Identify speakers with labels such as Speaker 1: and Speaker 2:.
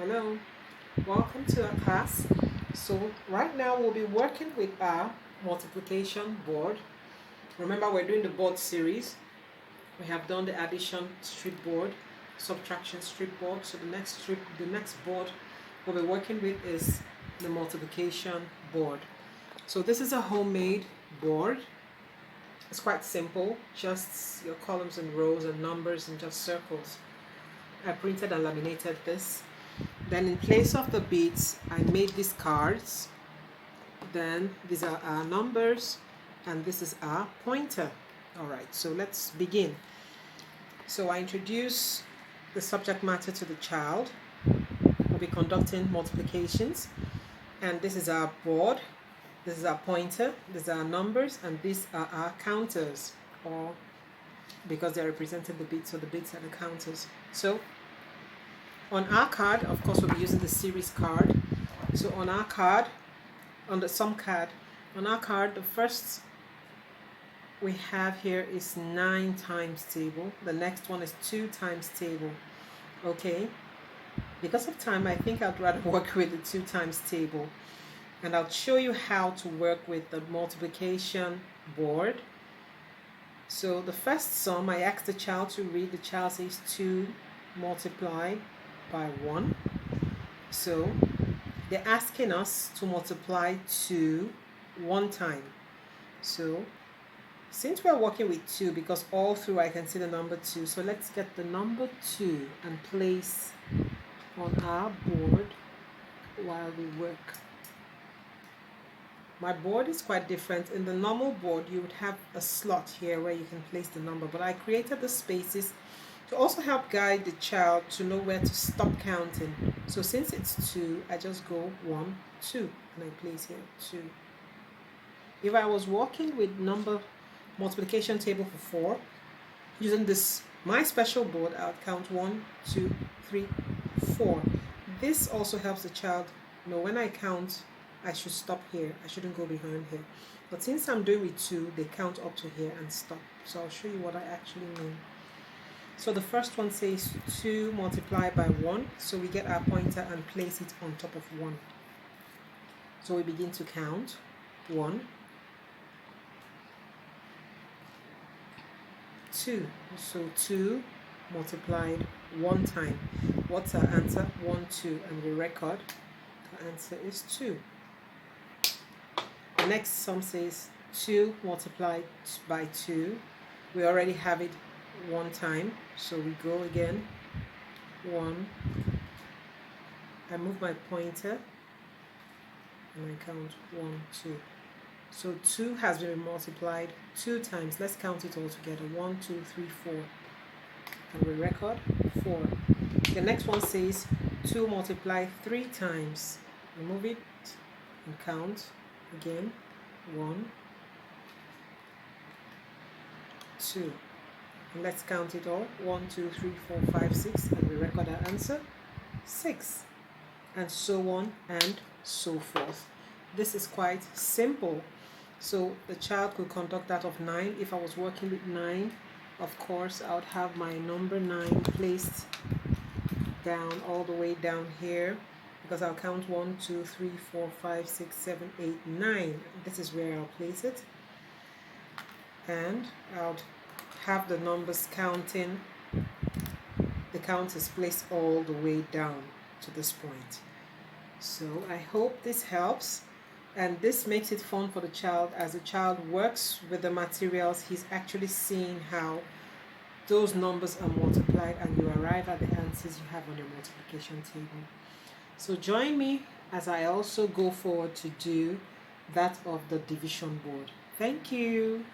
Speaker 1: Hello, welcome to our class. So right now we'll be working with our multiplication board. Remember, we're doing the board series. We have done the addition strip board, subtraction strip board. So the next board we'll be working with is the multiplication board. So this is a homemade board. It's quite simple, just your columns and rows and numbers and just circles. I printed and laminated this. Then in place of the beads, I made these cards. Then these are our numbers and this is our pointer. Alright, so let's begin. So I introduce the subject matter to the child. We'll be conducting multiplications, and this is our board, this is our pointer, these are our numbers, and these are our counters, or because they're representing the beads, so the beads are the counters. So on our card, of course, we'll be using the series card. So on our card, on the sum card, on our card, the first we have here is 9 times table. The next one is 2 times table. Okay, because of time, I think I'd rather work with the 2 times table, and I'll show you how to work with the multiplication board. So the first sum, I asked the child to read. The child says 2 multiplied by 1. So they're asking us to multiply 2 one time. So since we're working with 2, because all through I can see the number 2, so let's get the number 2 and place on our board while we work. My board is quite different. In the normal board, you would have a slot here where you can place the number, but I created the spaces to also help guide the child to know where to stop counting. So since it's 2, I just go 1, 2, and I place here 2. If I was working with number multiplication table for 4, using this my special board, I would count 1, 2, 3, 4. This also helps the child know when I count, I should stop here. I shouldn't go behind here. But since I'm doing with 2, they count up to here and stop. So I'll show you what I actually mean. So the first one says 2 multiplied by 1. So we get our pointer and place it on top of 1. So we begin to count. 1, 2. So 2 multiplied 1 time. What's our answer? 1, 2. And we record. The answer is 2. The next sum says 2 multiplied by 2. We already have it 1 time. So we go again. 1. I move my pointer and I count 1, 2. So 2 has been multiplied 2 times. Let's count it all together. 1, 2, 3, 4. And we record 4. The next one says 2 multiplied 3 times. Remove it and count again. 1, 2. And let's count it all. 1, 2, 3, 4, 5, 6. And we record our answer 6. And so on and so forth. This is quite simple. So the child could conduct that of 9. If I was working with 9, of course, I would have my number 9 placed down, all the way down here, because I'll count 1, 2, 3, 4, 5, 6, 7, 8, 9. This is where I'll place it. And I'll have the numbers counting. The count is placed all the way down to this point. So I hope this helps. And this makes it fun for the child. As the child works with the materials, he's actually seeing how those numbers are multiplied, and you arrive at the answers you have on your multiplication table. So join me as I also go forward to do that of the division board. Thank you.